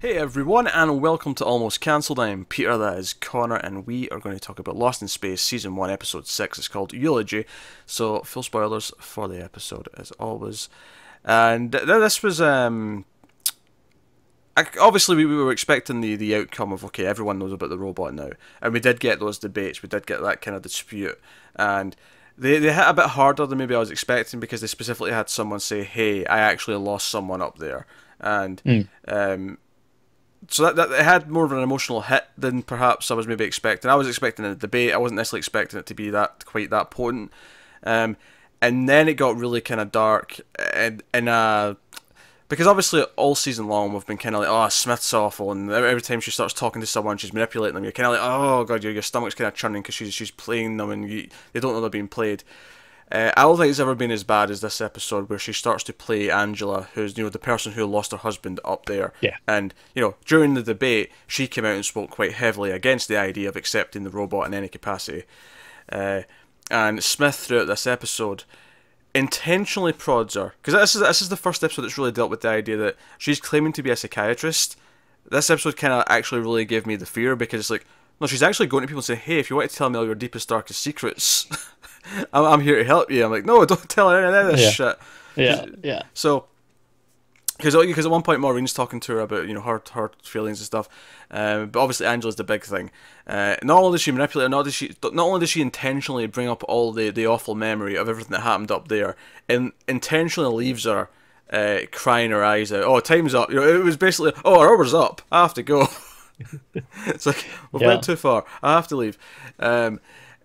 Hey everyone, and welcome to Almost Cancelled. I am Peter, that is Connor, and we are going to talk about Lost in Space Season 1, Episode 6. It's called Eulogy, so full spoilers for the episode, as always. And this was, obviously we were expecting the outcome of, okay, everyone knows about the robot now. And we did get those debates, we did get that kind of dispute. And they hit a bit harder than maybe I was expecting, because they specifically had someone say, hey, I actually lost someone up there. And, so that it had more of an emotional hit than perhaps I was maybe expecting. I was expecting a debate. I wasn't necessarily expecting it to be quite that potent. And then it got really kind of dark, and because obviously all season long we've been kind of like, oh, Smith's awful, and every time she starts talking to someone, she's manipulating them. You're kind of like, oh god, your stomach's kind of churning because she's playing them, and they don't know they're being played. I don't think it's ever been as bad as this episode, where she starts to play Angela, who's the person who lost her husband up there. Yeah. And during the debate, she came out and spoke quite heavily against the idea of accepting the robot in any capacity. And Smith, throughout this episode, intentionally prods her, because this is the first episode that's really dealt with the idea that she's claiming to be a psychiatrist. This episode kind of actually really gave me the fear, because it's like, no, she's actually going to people and saying, hey, if you want to tell me all your deepest, darkest secrets, I'm here to help you. I'm like, no, don't tell her any of this shit. Yeah. So, because at one point Maureen's talking to her about her feelings and stuff, but obviously Angela's the big thing. Not only does she manipulate her, not only does she intentionally bring up all the awful memory of everything that happened up there, and intentionally leaves her crying her eyes out. Oh, time's up. It was basically, oh, our hour's up. I have to go. It's like, we've went too far. I have to leave.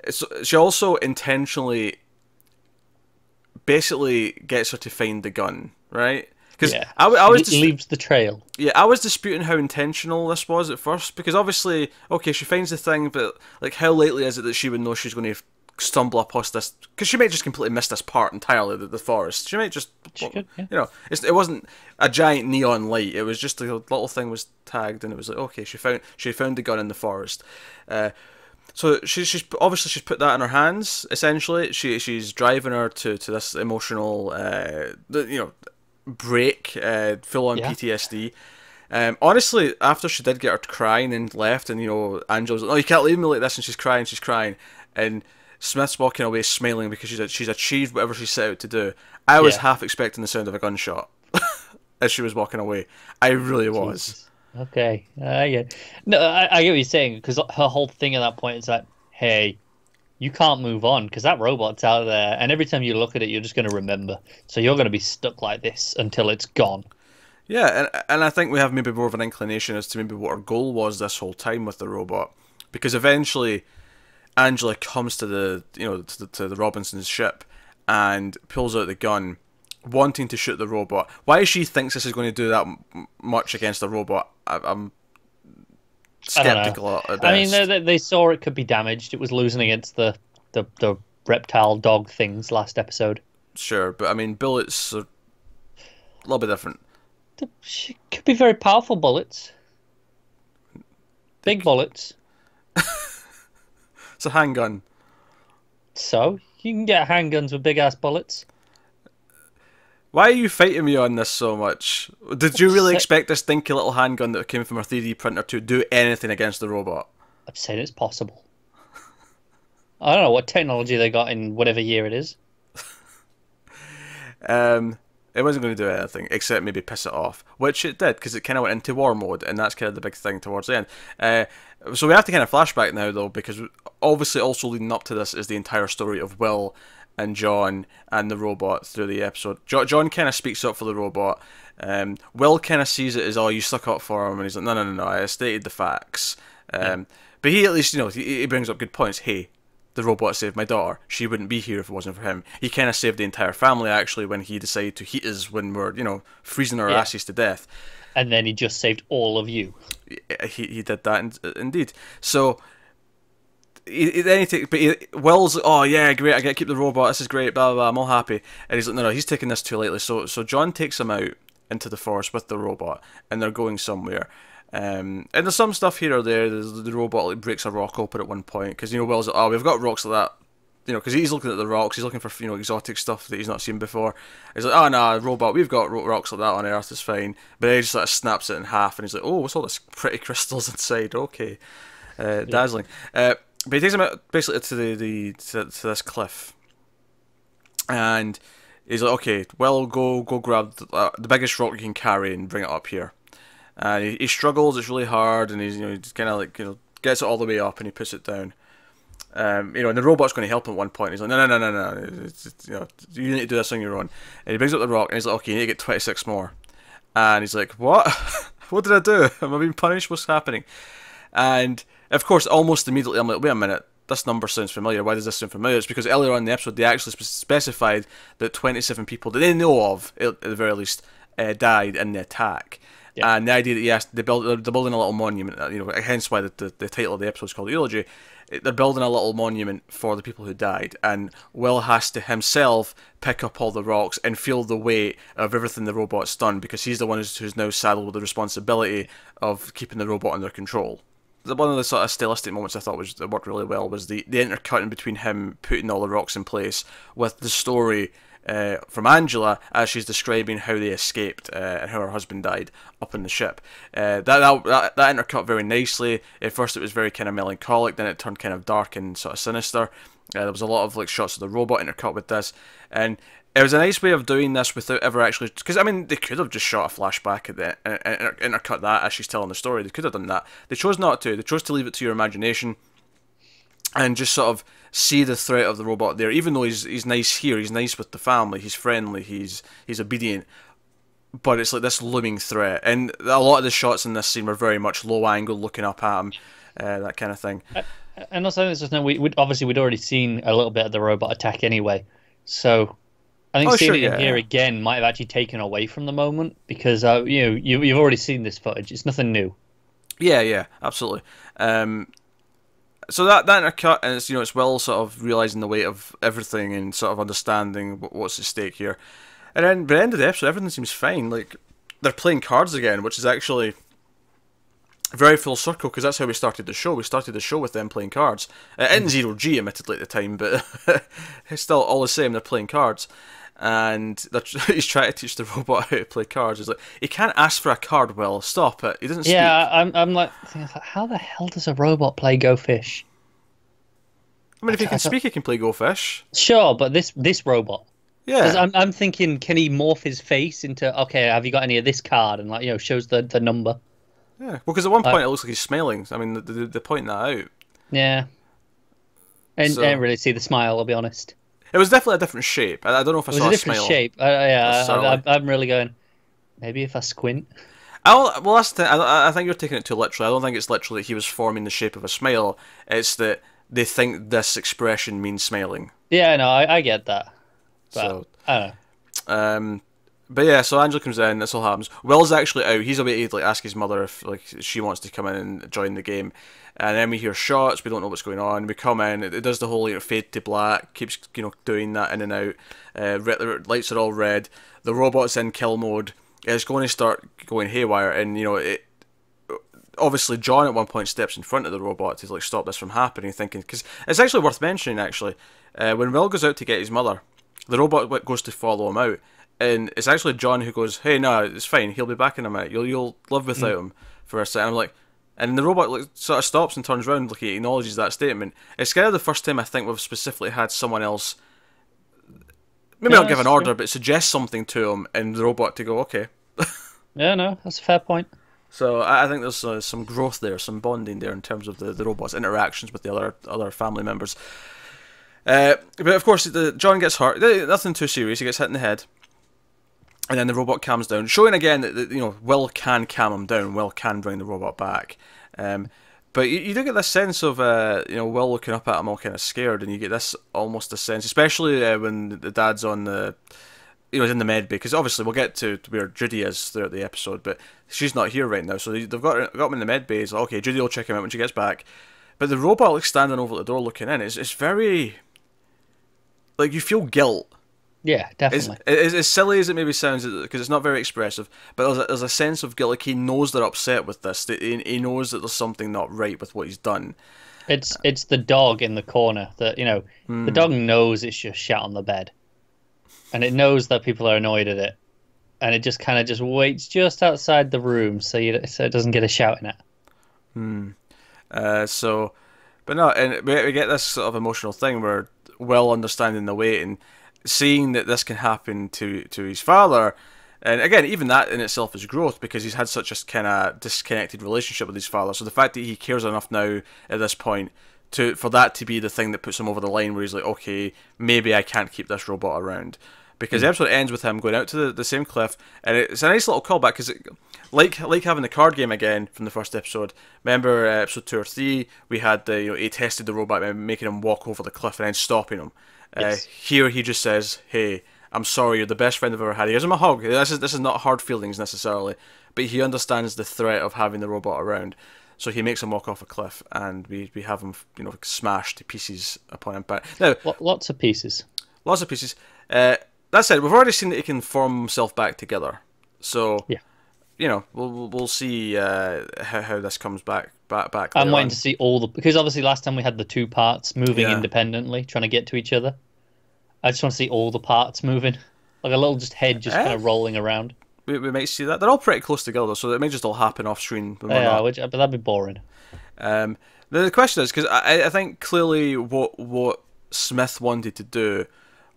So she also intentionally basically gets her to find the gun, right? Because I was leaves the trail. Yeah, I was disputing how intentional this was at first, because obviously, okay, she finds the thing, but like, how likely is it that she would know she's going to stumble upon this? Because she might just completely miss this part entirely, the forest. She might just, it wasn't a giant neon light. It was just a little thing was tagged, and it was like, okay, she found the gun in the forest. So she's obviously put that in her hands. Essentially, she's driving her to this emotional, break, full on PTSD. Honestly, after she did get her crying and left, and Angela's like, "Oh, you can't leave me like this," and she's crying, and Smith's walking away smiling because she's achieved whatever she set out to do. I was half expecting the sound of a gunshot as she was walking away. I really was. Jesus. Okay. Yeah. No, I get what you're saying, because her whole thing at that point is that, hey, you can't move on because that robot's out there, and every time you look at it, you're just going to remember. So you're going to be stuck like this until it's gone. Yeah, and I think we have maybe more of an inclination as to maybe what her goal was this whole time with the robot, because eventually Angela comes to the Robinson's ship and pulls out the gun, wanting to shoot the robot. Why she thinks this is going to do that much against the robot, I'm skeptical at best. I mean, they saw it could be damaged. It was losing against the reptile dog things last episode. Sure, but I mean, bullets are a little bit different. She could be very powerful bullets. Big bullets. It's a handgun. So, you can get handguns with big-ass bullets. Why are you fighting me on this so much? Did you really expect this dinky little handgun that came from a 3D printer to do anything against the robot? I'm saying it's possible. I don't know what technology they got in whatever year it is. It wasn't going to do anything except maybe piss it off, which it did, because it kind of went into war mode, and that's kind of the big thing towards the end. So we have to kind of flashback now, though, because obviously also leading up to this is the entire story of Will and John and the robot through the episode. John kind of speaks up for the robot. Will kind of sees it as, oh, you stuck up for him, and he's like, no, I stated the facts. But he at least, he brings up good points. Hey, the robot saved my daughter. She wouldn't be here if it wasn't for him. He kind of saved the entire family, actually, when he decided to heat us when we're, freezing our asses to death. And then he just saved all of you. He did that, indeed. So Will's, oh yeah, great, I get to keep the robot, this is great, blah, blah, blah, I'm all happy. And he's like, no, he's taking this too lightly. So John takes him out into the forest with the robot, and they're going somewhere. And there's some stuff here or there. The robot breaks a rock open at one point, because Will's like, oh, we've got rocks like that because he's looking at the rocks, he's looking for exotic stuff that he's not seen before. He's like, oh no, robot, we've got rocks like that on Earth, it's fine. But then he just sort of snaps it in half, and he's like, oh, what's all this pretty crystals inside? Okay, dazzling. But he takes him out basically to this cliff, and he's like, okay, well, go grab the biggest rock you can carry and bring it up here. And he struggles, it's really hard, and he's kind of like gets it all the way up, and he puts it down. And the robot's going to help him at one point. He's like, no, you need to do this on your own. And he brings up the rock, and he's like, okay, you need to get 26 more. And he's like, what? What did I do? Am I being punished? What's happening? And of course, almost immediately, I'm like, wait a minute, this number sounds familiar. Why does this sound familiar? It's because earlier on in the episode, they actually specified that 27 people that they know of, at the very least, died in the attack. Yeah. And the idea that, yes, they're building a little monument, hence why the title of the episode is called Eulogy. They're building a little monument for the people who died, and Will has to himself pick up all the rocks and feel the weight of everything the robot's done, because he's the one who's now saddled with the responsibility of keeping the robot under control. One of the sort of stylistic moments I thought that worked really well was the intercutting between him putting all the rocks in place with the story from Angela as she's describing how they escaped and how her husband died up in the ship. That intercut very nicely. At first it was very kind of melancholic, then it turned kind of dark and sort of sinister. There was a lot of shots of the robot intercut with this, and it was a nice way of doing this without ever actually, because I mean they could have just shot a flashback at the intercut that as she's telling the story. They could have done that. They chose not to. They chose to leave it to your imagination and just sort of see the threat of the robot there. Even though he's nice here, he's nice with the family, he's friendly, he's obedient, but it's like this looming threat. And a lot of the shots in this scene were very much low angle, looking up at him, that kind of thing. And also, it's just we'd already seen a little bit of the robot attack anyway, so I think seeing it in here again might have actually taken away from the moment, because you've already seen this footage. It's nothing new. Yeah, absolutely. So that intercut, and it's Will sort of realising the weight of everything and sort of understanding what's at stake here. And then by the end of the episode, everything seems fine. Like, they're playing cards again, which is actually very full circle, because that's how we started the show. We started the show with them playing cards. In Zero G, admittedly, at the time, but it's still all the same, they're playing cards. And he's trying to teach the robot how to play cards. He's like, he can't ask for a card, Will. Stop it. He doesn't speak. Yeah, I'm like, how the hell does a robot play Go Fish? I mean, if he can speak, he can play Go Fish. Sure, but this robot. Yeah. 'Cause I'm thinking, can he morph his face into, okay, have you got any of this card? And, shows the number. Yeah, well, because at one point it looks like he's smiling. I mean, they're pointing that out. Yeah. And I didn't really see the smile, I'll be honest. It was definitely a different shape. I don't know if I saw a smile. It was a different shape. Yeah, I'm really going, maybe if I squint. Well, that's the thing. I think you're taking it too literally. I don't think it's literally that he was forming the shape of a smile. It's that they think this expression means smiling. Yeah, no, I get that. But, so, I don't know. But yeah, so Angela comes in, this all happens. Will's actually out. He's away to ask his mother if she wants to come in and join the game. And then we hear shots, we don't know what's going on. We come in, it does the whole fade to black, keeps doing that in and out. Lights are all red. The robot's in kill mode. It's going to start going haywire, and obviously John at one point steps in front of the robot to stop this from happening, thinking, because it's actually worth mentioning when Will goes out to get his mother, the robot goes to follow him out. And it's actually John who goes, hey, no, it's fine, he'll be back in a minute, you'll live without him for a second. I'm like, and the robot sort of stops and turns around, he acknowledges that statement. It's kind of the first time I think we've specifically had someone else, maybe not give an order, but suggest something to him, and the robot to go, okay. Yeah, no, that's a fair point. So I think there's some growth there, some bonding there in terms of the robot's interactions with the other family members. But of course, John gets hurt, nothing too serious, he gets hit in the head. And then the robot calms down, showing again that Will can calm him down. Will can bring the robot back. But you do get this sense of Will looking up at him all kind of scared, and you get this almost a sense, especially when the dad's on the he's in the med bay, because obviously we'll get to where Judy is throughout the episode, but she's not here right now, so they've got him in the med bay. It's like, okay, Judy will check him out when she gets back. But the robot standing over the door looking in, it's very you feel guilt. Yeah, definitely. It's as silly as it maybe sounds, because it's not very expressive, but there's a sense of guilt. He knows they're upset with this. He knows that there's something not right with what he's done. It's the dog in the corner that, the Hmm. dog knows it's just shat on the bed, and it knows that people are annoyed at it, and it just kind of just waits just outside the room so it doesn't get a shouting at. Hmm. So, but no, and we get this sort of emotional thing where Will understanding the weight and seeing that this can happen to his father, and again, even that in itself is growth because he's had such a kind of disconnected relationship with his father. So the fact that he cares enough now at this point for that to be the thing that puts him over the line, where he's like, okay, maybe I can't keep this robot around. Because the Mm. episode ends with him going out to the same cliff, and it's a nice little callback because, like having the card game again from the first episode. Remember episode 2 or 3, we had the he tested the robot by making him walk over the cliff and then stopping him. Yes. Here he just says, "Hey, I'm sorry, you're the best friend I've ever had." He gives him a hug. This is not hard feelings necessarily, but he understands the threat of having the robot around. So he makes him walk off a cliff, and we have him smashed to pieces upon impact. Now, Lots of pieces. lots of pieces. That said, we've already seen that he can form himself back together. So Yeah. we'll see how this comes back I'm later waiting on. to see because obviously last time we had the two parts moving Yeah. independently, trying to get to each other. I just want to see all the parts moving, like a little just head just kind Eh, of rolling around. we might see that. They're all pretty close together, so it may just all happen off screen when we're Yeah, not. but that'd be boring. Um, the question is because I think clearly what Smith wanted to do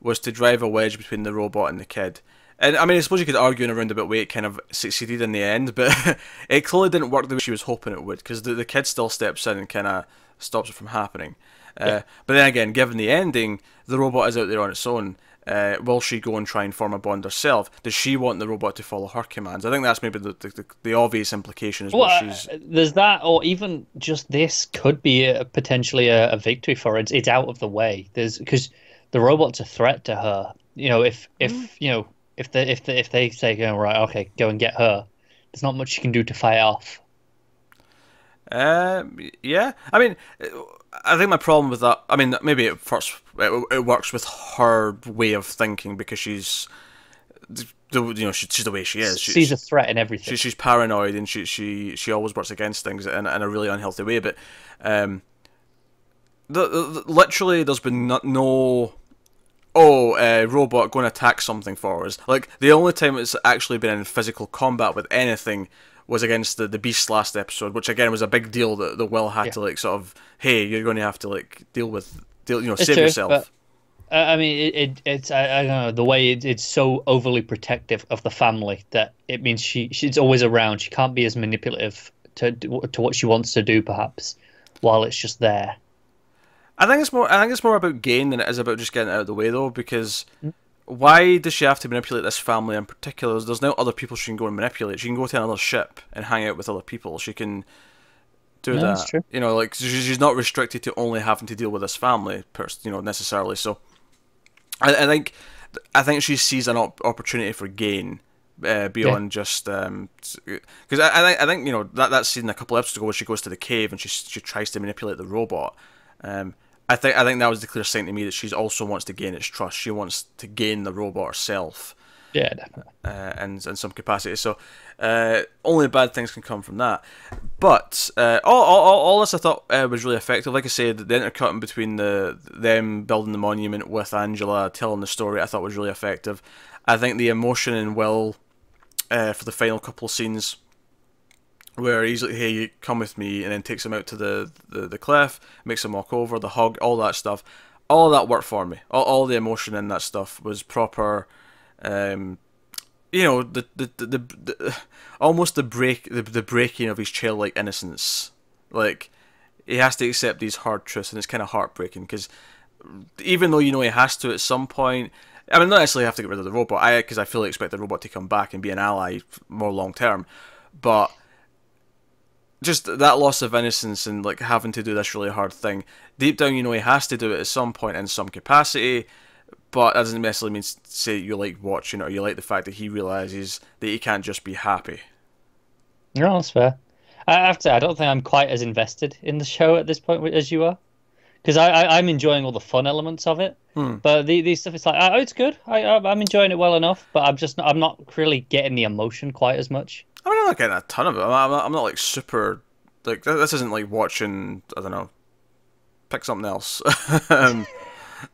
was to drive a wedge between the robot and the kid. And I mean, I suppose you could argue in a roundabout way it kind of succeeded in the end, but it clearly didn't work the way she was hoping it would because the kid still steps in and kind of stops it from happening. Yeah. But then again, given the ending, the robot is out there on its own. Will she go and try and form a bond herself? Does she want the robot to follow her commands? I think that's maybe the obvious implication is Well, what she's. there's that, or even just this could be potentially a victory for her. It's out of the way. There's because the robot's a threat to her. If they say, right, okay, go and get her, there's not much you can do to fight off. Yeah. I mean, I think my problem with that. I mean, maybe it works with her way of thinking because she's she's the way she is. Sees a threat in everything. She's paranoid and she always works against things in a really unhealthy way. But literally, there's been no robot going to attack something for us. Like the only time it's actually been in physical combat with anything was against the Beast last episode, which again was a big deal that the Will had to sort of, hey, you're going to have to It's save true, yourself. but I mean, it's I don't know the way it's so overly protective of the family that it means she's always around. She can't be as manipulative to what she wants to do, perhaps, while it's just there. I think it's more about gain than it is about just getting it out of the way, though, because why does she have to manipulate this family in particular? There's now other people she can go and manipulate. She can go to another ship and hang out with other people. She can do No, that. that's true. Like she's not restricted to only having to deal with this family, necessarily. So, I think she sees an opportunity for gain beyond just because I think that scene a couple episodes ago where she goes to the cave and she tries to manipulate the robot. I think that was the clear sign to me that she also wants to gain its trust. She wants to gain the robot herself. Yeah, definitely. In some capacity. So only bad things can come from that. But all this I thought was really effective. Like I said, the intercutting between them building the monument with Angela telling the story I thought was really effective. I think the emotion in Will for the final couple of scenes where he's like, hey, come with me, and then takes him out to the cliff, makes him walk over, the hug, all that stuff. All that worked for me. All the emotion in that stuff was proper. Almost the breaking of his childlike innocence. Like he has to accept these hard truths, and it's kind of heartbreaking because even though he has to at some point. I mean, not necessarily have to get rid of the robot. Because I fully expect the robot to come back and be an ally more long term, but just that loss of innocence and like having to do this really hard thing. Deep down, he has to do it at some point in some capacity. But that doesn't necessarily mean say you like watching it or you like the fact that he realizes that he can't just be happy. No, that's fair. I have to say, I don't think I'm quite as invested in the show at this point as you are, because I'm enjoying all the fun elements of it. But these stuff, it's like, oh, it's good. I'm enjoying it well enough, but I'm not really getting the emotion quite as much. I mean, I'm not getting a ton of it. I'm not like super like this isn't like watching, I don't know, pick something else.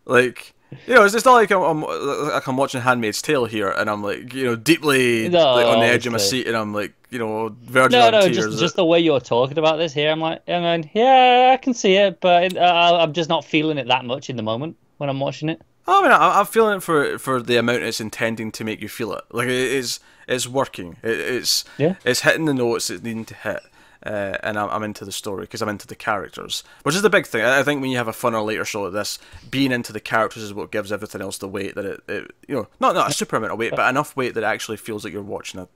Like, you know, it's not like I'm watching *Handmaid's Tale* here, and I'm like, you know, deeply No, like, on the edge of my obviously. seat, and I'm like, you know, verging No, on no, tears. just the way you're talking about this here, I'm like, I mean, yeah, I can see it, but I'm just not feeling it that much in the moment when I'm watching it. I mean, I'm feeling it for the amount it's intending to make you feel it. Like it's working. Yeah. It's hitting the notes it's needing to hit. And I'm into the story because I'm into the characters, which is the big thing. I think when you have a fun or later show like this, being into the characters is what gives everything else the weight that it you know, not a super amount of weight, but enough weight that it actually feels like you're watching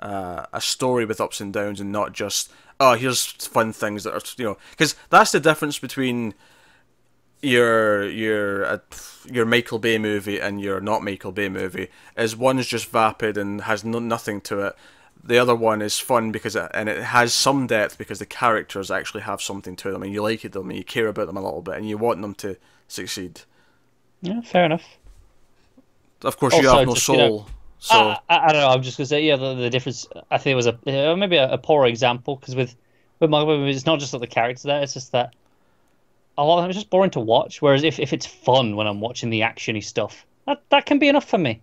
a story with ups and downs, and not just, oh, here's fun things that are, you know, because that's the difference between your Michael Bay movie and your not Michael Bay movie. Is one's just vapid and has nothing to it. The other one is fun because it has some depth because the characters actually have something to them, and you like them, and you care about them a little bit, and you want them to succeed. Yeah, fair enough. Of course, you Also, have no just, soul, so I don't know. I'm just gonna say, yeah, the difference. I think it was maybe a poor example because with my movies, it's not just that the characters there; it's just that a lot of them is just boring to watch. Whereas if it's fun when I'm watching the actiony stuff, that can be enough for me.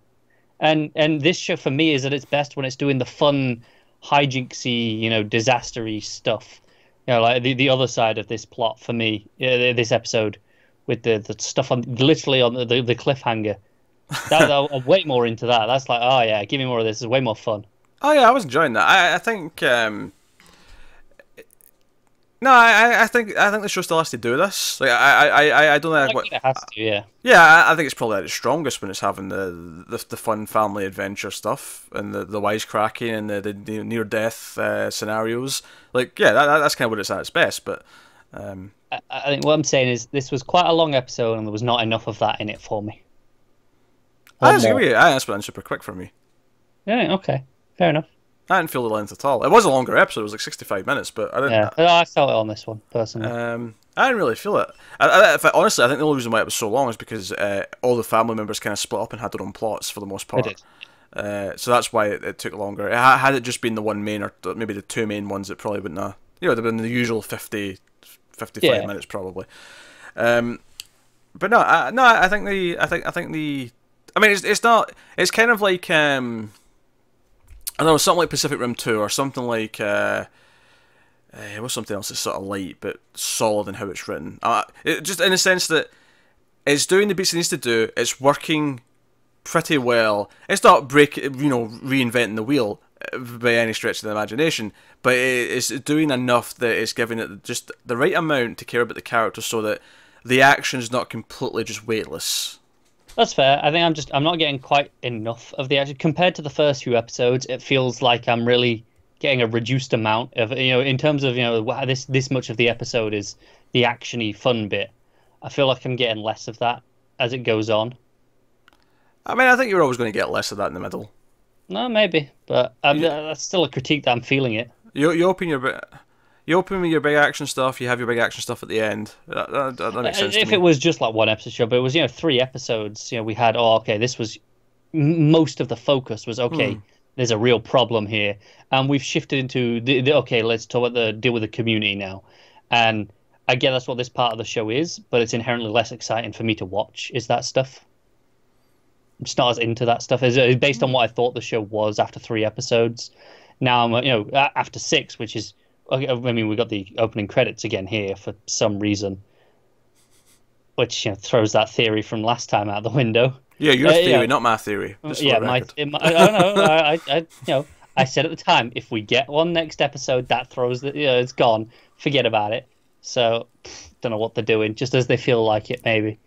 And this show for me is at its best when it's doing the fun, hijinksy, you know, disastery stuff. You know, like the other side of this plot for me, this episode with the stuff on literally on the cliffhanger. I'm way more into that. That's like, oh yeah, give me more of this. It's way more fun. oh yeah, I was enjoying that. I think no, I think the show still has to do this. Like I don't I think think it has to, yeah. yeah, I think it's probably at its strongest when it's having the fun family adventure stuff and the wisecracking and the near death scenarios. Like, yeah, that's kind of what it's at its best. But I think what I'm saying is this was quite a long episode and there was not enough of that in it for me. I One disagree more. with you. I think it's been super quick for me. Yeah, okay, fair enough. I didn't feel the length at all. It was a longer episode. It was like 65 minutes, but I didn't. Yeah, I felt it on this one personally. I didn't really feel it. Honestly, I think the only reason why it was so long is because all the family members kind of split up and had their own plots for the most It part. did. So that's why it took longer. Had it just been the one main, or maybe the two main ones, it probably wouldn't have. You know, it'd have been the usual 50, 55 Yeah. minutes probably. But no, I think the. I mean, it's not. It's kind of like I don't know, something like Pacific Rim 2 or something like what's something else that's sort of light but solid in how it's written. Just in the sense that it's doing the beats it needs to do. It's working pretty well. It's not reinventing the wheel by any stretch of the imagination, but it's doing enough that it's giving it just the right amount to care about the characters so that the action's not completely just weightless. That's fair. I think I'm not getting quite enough of the action compared to the first few episodes. It feels like I'm really getting a reduced amount of, you know, in terms of, you know, this much of the episode is the actiony fun bit. I feel like I'm getting less of that as it goes on. I mean, I think you're always going to get less of that in the middle. No, maybe, but that's still a critique that I'm feeling it. You open with your big action stuff. You have your big action stuff at the end. That makes sense to If me. it was just like one episode show, but it was, you know, 3 episodes. You know, we had, oh, okay, this was most of the focus was okay. There's a real problem here, and we've shifted into the okay. Let's talk about the deal with the community now, and I get that's what this part of the show is, but it's inherently less exciting for me to watch. Is that stuff? I'm just not as into that stuff. Is based on what I thought the show was after 3 episodes. Now I'm, you know, after 6, which is. I mean, we got the opening credits again here for some reason, which, you know, throws that theory from last time out the window. Yeah, your theory, yeah. not my theory. Just for Yeah, the record. I don't know. You know, I said at the time, if we get one next episode, that throws the, you know, it's gone. Forget about it. So, don't know what they're doing. Just as they feel like it, maybe.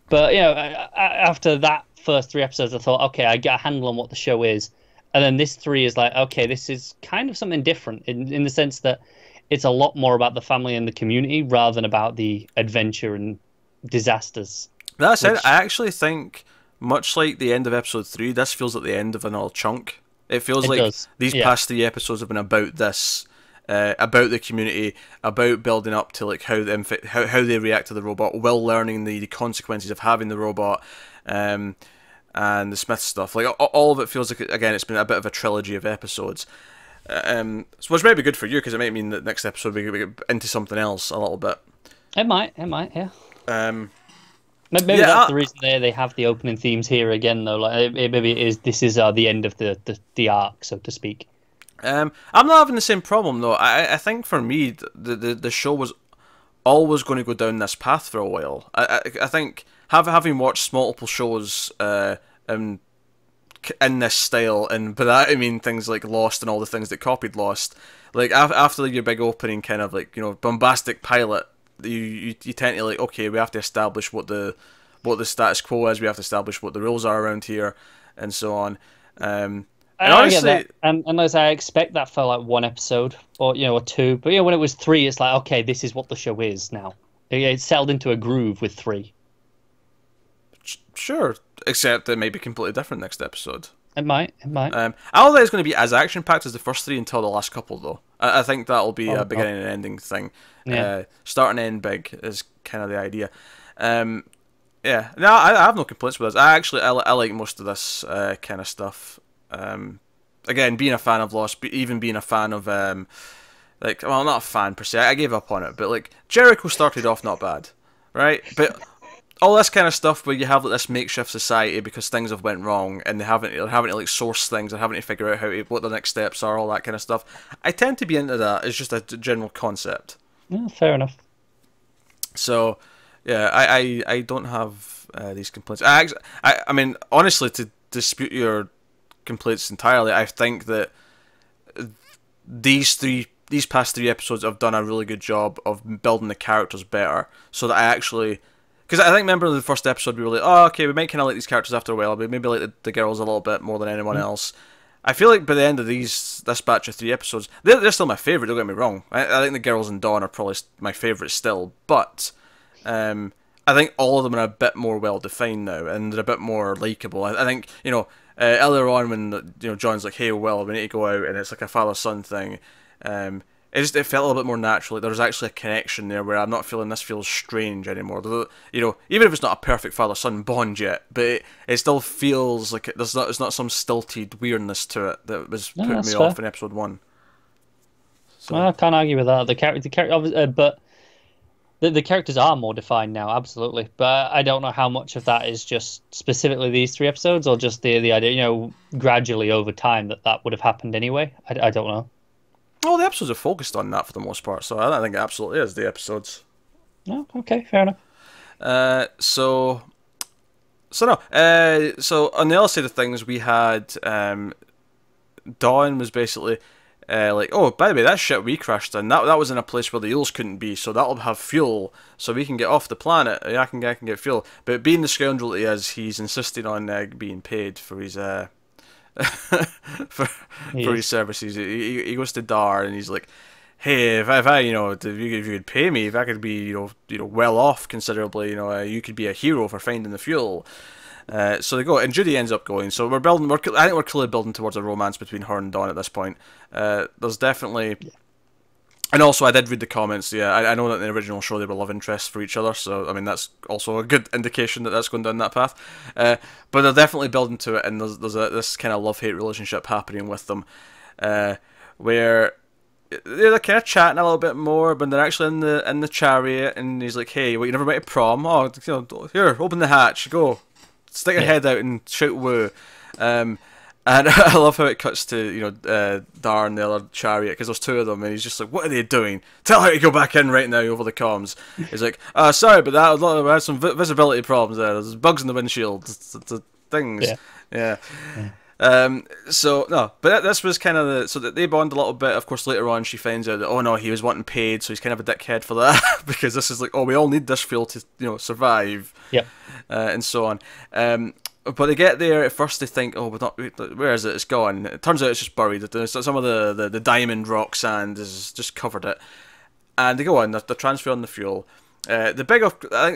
But, you know, after that first 3 episodes, I thought, okay, I got a handle on what the show is. And then this 3 is like, okay, this is kind of something different in the sense that it's a lot more about the family and the community rather than about the adventure and disasters. That said, I actually think, much like the end of episode 3, this feels like the end of another chunk. It feels like does. these Yeah. past 3 episodes have been about this, about the community, about building up to like how they react to the robot, while learning the consequences of having the robot. And the Smith stuff, like all of it feels like, again, it's been a bit of a trilogy of episodes, which may be good for you because it might mean that next episode we get into something else a little bit. It might, yeah. Um, Maybe that's yeah, the reason they have the opening themes here again, though. Like maybe it is this is the end of the arc, so to speak. I'm not having the same problem though. I think for me the show was always going to go down this path for a while. I think having watched multiple shows in this style, and by that I mean things like Lost and all the things that copied Lost. Like after your big opening kind of like bombastic pilot, you tend to like, okay, we have to establish what the status quo is. We have to establish what the rules are around here, and so on. And I get that, honestly, and as I expect that for like one episode or or two, but when it was three, it's like okay, this is what the show is now. It's settled into a groove with three. sure, except it may be completely different next episode. It might, it might. I don't think it's going to be as action packed as the first three until the last couple, though. I think that'll be a beginning and ending thing. Yeah. Start and end big is kind of the idea. Yeah, no, I have no complaints with this. I like most of this kind of stuff. Again, being a fan of Lost, even being a fan of like, well, not a fan per se. I gave up on it, but like Jericho started off not bad, right? But all this kind of stuff where you have like this makeshift society because things have went wrong and they're having to like source things, they're having to figure out what the next steps are, all that kind of stuff. I tend to be into that. It's just a general concept. Yeah, fair enough. So, yeah, I don't have these complaints. I mean, honestly, to dispute your complaints entirely, I think that these past three episodes have done a really good job of building the characters better, so that I actually. Because I think, remember the first episode, we were like, oh, okay, we might kind of like these characters after a while, but maybe like the girls a little bit more than anyone else. I feel like by the end of this batch of three episodes, they're still my favourite, don't get me wrong. I think the girls and Dawn are probably my favourite still, but I think all of them are a bit more well-defined now, and they're a bit more likeable. I think, earlier on when, John's like, hey, well, we need to go out, and it's like a father-son thing, it felt a little bit more natural. Like there was actually a connection there where I'm not feeling this feels strange anymore. Even if it's not a perfect father-son bond yet, but it still feels like it's not some stilted weirdness to it that was putting me off in episode one. So. Well, I can't argue with that. The character, but the characters are more defined now, absolutely. But I don't know how much of that is just specifically these three episodes, or just the idea, gradually over time that would have happened anyway. I don't know. Well, the episodes are focused on that for the most part, so I don't think it absolutely is the episodes. Oh, okay, fair enough. So no. So on the other side of things, we had Dawn was basically like, oh, by the way, that ship we crashed in, that was in a place where the eels couldn't be, so that'll have fuel, so we can get off the planet. I can get fuel. But being the scoundrel he is, he's insisting on being paid for his for his services. He goes to Dar and he's like, hey, if I if you could pay me, if I could be well off considerably, you could be a hero for finding the fuel. So they go, and Judy ends up going. So I think we're clearly building towards a romance between her and Dawn at this point. There's definitely. And also, I did read the comments. Yeah, I know that in the original show they were love interests for each other. So I mean, that's also a good indication that that's going down that path. But they're definitely building to it, and there's this kind of love-hate relationship happening with them, where they're kind of chatting a little bit more, but they're actually in the chariot, and he's like, "Hey, well, you never met to prom? Oh, here, open the hatch, go, stick your head out and shout woo." And I love how it cuts to Dar and the other chariot, because there's two of them, and he's just like, "What are they doing? Tell her to go back in right now over the comms." He's like, "Sorry, but we had some visibility problems there. There's bugs in the windshield, things." Yeah. So no, but this was kind of so that they bond a little bit. Of course, later on she finds out that, oh no, he was wanting paid, so he's kind of a dickhead for that because this is like, oh, we all need this fuel to survive. Yep. And so on. But they get there, at first they think, oh, where is it? It's gone. It turns out it's just buried. Some of the diamond rock sand has just covered it. And they go on, they're transferring the fuel. I think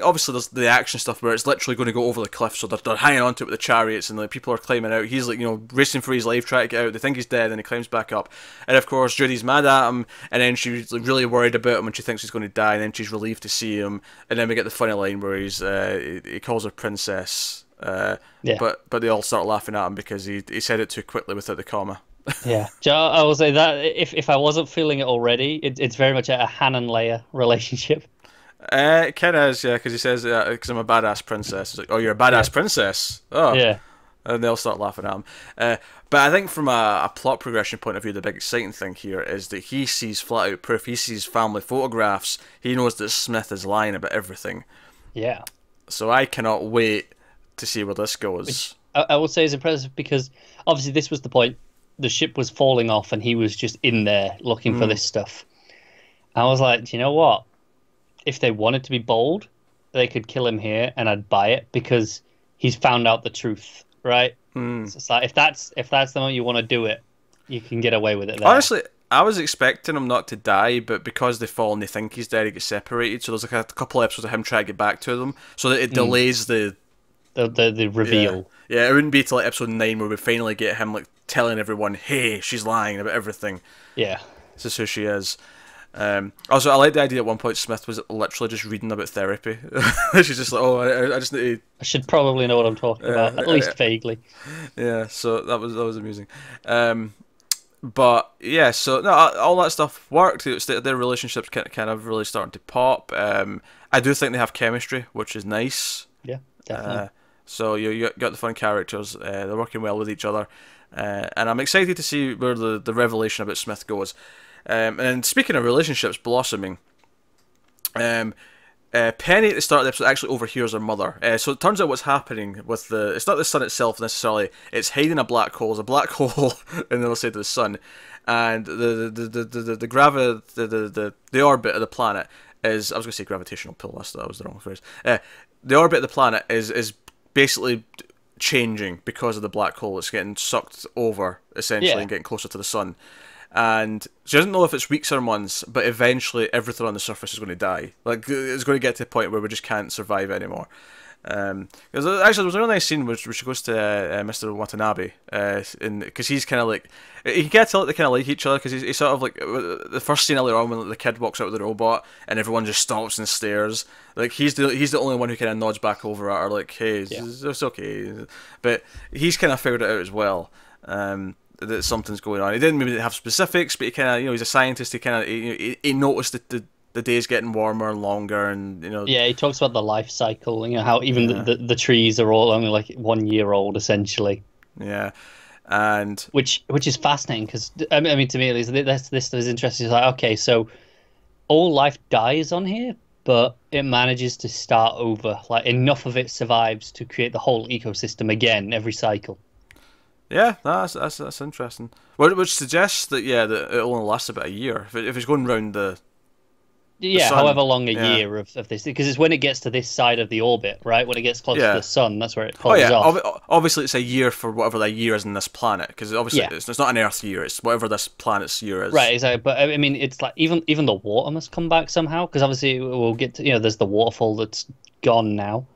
obviously there's the action stuff where it's literally going to go over the cliff, so they're hanging onto it with the chariots, and people are climbing out. He's like, racing for his life, trying to get out. They think he's dead, and he climbs back up. And of course, Judy's mad at him, and then she's like really worried about him when she thinks he's going to die, and then she's relieved to see him. And then we get the funny line where he calls her princess. But they all start laughing at him because he said it too quickly without the comma. Yeah, I will say that if I wasn't feeling it already, it's very much a Han and Leia relationship. It kind of is, yeah, because he says, because I'm a badass princess. He's like, oh, you're a Yeah, badass princess? Oh. yeah, And they'll start laughing at him. But I think from a plot progression point of view, the big exciting thing here is that he sees flat out proof. He sees family photographs. He knows that Smith is lying about everything. yeah. So I cannot wait to see where this goes. Which I will say is impressive because obviously this was the point. The ship was falling off, and he was just in there looking for this stuff. I was like, do you know what? If they wanted to be bold, they could kill him here, and I'd buy it because he's found out the truth, right? So it's like if that's the moment you want to do it, you can get away with it there. Honestly, I was expecting him not to die, but because they fall and they think he's dead, he gets separated. So there's like a couple episodes of him trying to get back to them, so that it delays the reveal. Yeah, it wouldn't be till like episode 9 where we finally get him like telling everyone, "Hey, she's lying about everything." Yeah. This is who she is. Also, I like the idea at one point Smith was literally just reading about therapy. She's just like, "Oh, I just need to." I should probably know what I'm talking about, at least vaguely. Yeah, so that was amusing. But yeah, so no, all that stuff worked. Their relationships kind of really starting to pop. I do think they have chemistry, which is nice. Yeah, definitely. So you got the fun characters. They're working well with each other, and I'm excited to see where the revelation about Smith goes. And speaking of relationships blossoming, Penny at the start of the episode actually overhears her mother. So it turns out what's happening with it's not the sun itself necessarily. It's hiding a black hole. There's a black hole in the other side of the sun, and the orbit of the planet is, I was going to say gravitational pull. That was the wrong phrase. The orbit of the planet is basically changing because of the black hole. It's getting sucked over essentially and getting closer to the sun. And she doesn't know if it's weeks or months, but eventually everything on the surface is going to die. Like, it's going to get to the point where we just can't survive anymore. Because actually, there was a really nice scene where she goes to Mr. Watanabe, because he's kind of like, you can get to tell that they kind of like each other, because he's sort of like, the first scene earlier on when the kid walks out with the robot and everyone just stops and stares. Like, he's the only one who kind of nods back over at her, like, hey, it's okay. But he's kind of figured it out as well. That something's going on. He didn't maybe have specifics, but he kind of, he's a scientist. He kind of, he noticed that the day's getting warmer and longer, and Yeah, he talks about the life cycle. How even the trees are all only like 1 year old essentially. Yeah, and which is fascinating because I mean to me at least this is interesting. It's like, okay, so all life dies on here, but it manages to start over. Like enough of it survives to create the whole ecosystem again every cycle. Yeah, that's interesting. Which suggests that that it only lasts about a year if it's going round the sun. However long a year of this, because it's when it gets to this side of the orbit, right? When it gets close to the sun, that's where it pulls off. Obviously it's a year for whatever that year is in this planet, because obviously it's not an Earth year, it's whatever this planet's year is. Right, exactly. But I mean, it's like even the water must come back somehow, because obviously we'll get to there's the waterfall that's gone now.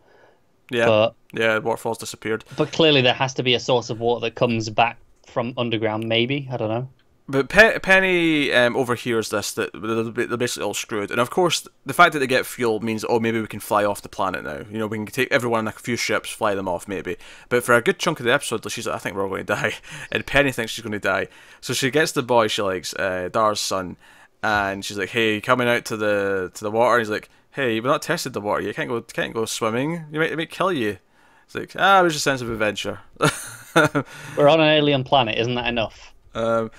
Yeah, waterfall's disappeared. But clearly there has to be a source of water that comes back from underground, maybe. I don't know. But Penny overhears this, that they're basically all screwed. And of course, the fact that they get fuel means, maybe we can fly off the planet now. We can take everyone in a few ships, fly them off, maybe. But for a good chunk of the episode, she's like, I think we're all going to die. And Penny thinks she's going to die. So she gets the boy she likes, Dar's son, and she's like, hey, coming out to the water? And he's like, hey, we've not tested the water. You can't go swimming. It might kill you. It's like, it was a sense of adventure. We're on an alien planet, isn't that enough? So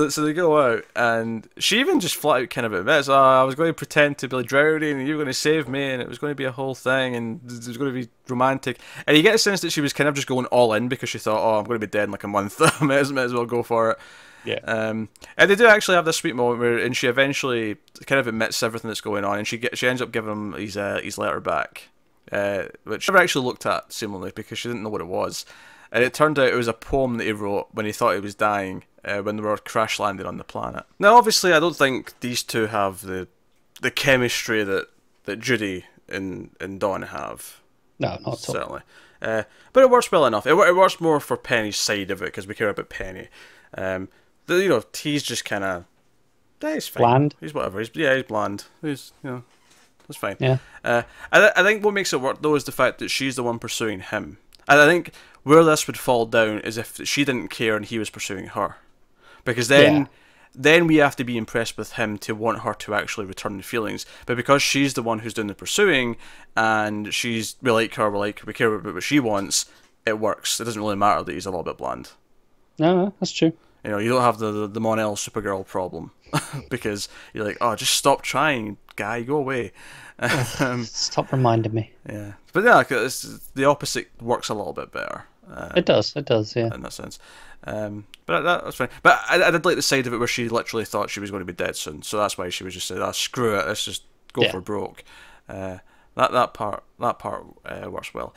they go out, and she even just flat out kind of admits, I was going to pretend to be drowning, and you were going to save me, and it was going to be a whole thing, and it was going to be romantic. And you get a sense that she was kind of just going all in because she thought, I'm going to be dead in like a month. might as well go for it. Yeah. And they do actually have this sweet moment and she eventually kind of admits everything that's going on, and she ends up giving him his letter back, which she never actually looked at, seemingly, because she didn't know what it was. And it turned out it was a poem that he wrote when he thought he was dying, when they were crash landing on the planet. Now, obviously, I don't think these two have the chemistry that Judy and Dawn have. No, not at all. Certainly. But it works well enough. It works more for Penny's side of it, because we care about Penny. He's just kind of... he's fine. Bland? He's whatever. He's bland. He's, that's fine. Yeah. I think what makes it work, though, is the fact that she's the one pursuing him. And I think where this would fall down is if she didn't care and he was pursuing her. Because then then we have to be impressed with him to want her to actually return the feelings. But because she's the one who's doing the pursuing, and we like her, we care about what she wants, it works. It doesn't really matter that he's a little bit bland. No, that's true. You know, you don't have the Mon-El Supergirl problem because you're like, oh, just stop trying, guy, go away. Stop reminding me. Yeah, but yeah, the opposite works a little bit better. It does, yeah. In that sense. But that's fine. But I did like the side of it where she literally thought she was going to be dead soon, so that's why she was just saying, "Oh, screw it, let's just go for broke." That part works well.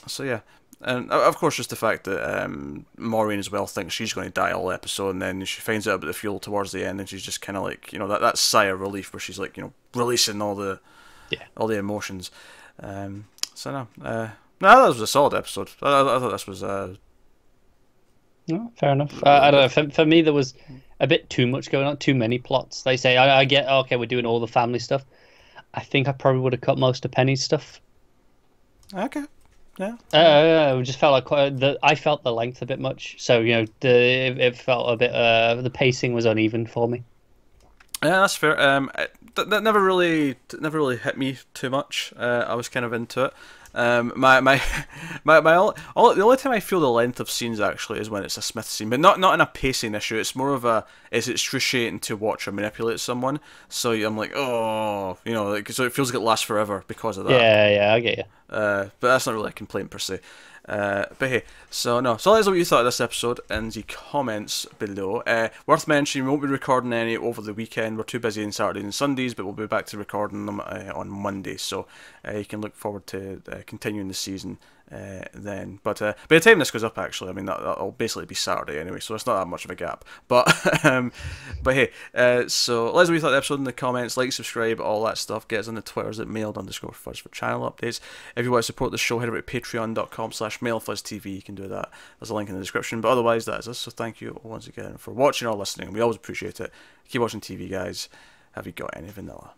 So yeah. And of course, just the fact that Maureen as well thinks she's going to die all episode, and then she finds out about the fuel towards the end, and she's just kind of like, you know, that sigh of relief where she's like, you know, releasing all the emotions. So no, that was a solid episode. I thought this was. No, fair enough. I don't know. For me, there was a bit too much going on, too many plots. They say, I get, okay, we're doing all the family stuff. I think I probably would have cut most of Penny's stuff. Okay. Yeah. It just felt like I felt the length a bit much, so you know, it felt a bit. The pacing was uneven for me. Yeah, that's fair. That never really hit me too much. I was kind of into it. The only time I feel the length of scenes actually is when it's a Smith scene, but not in a pacing issue. It's more of it's excruciating to watch her manipulate someone. So I'm like, oh, you know, like, so it feels like it lasts forever because of that. Yeah, I get you. But that's not really a complaint per se. But hey, so let us know what you thought of this episode in the comments below. Worth mentioning, we won't be recording any over the weekend. We're too busy on Saturdays and Sundays, but we'll be back to recording them on Monday. So you can look forward to continuing the season then. But by the time this goes up, actually, I mean that'll basically be Saturday anyway, so it's not that much of a gap. But but hey, so let us know what you thought of the episode in the comments. Like, subscribe, all that stuff. Get us on the Twitters at mailed_fuzz for channel updates. If you want to support the show, head over to patreon.com/mailfuzztv. You can do that. There's a link in the description. But otherwise, that is us. So thank you once again for watching or listening. We always appreciate it. Keep watching TV, guys. Have you got any vanilla?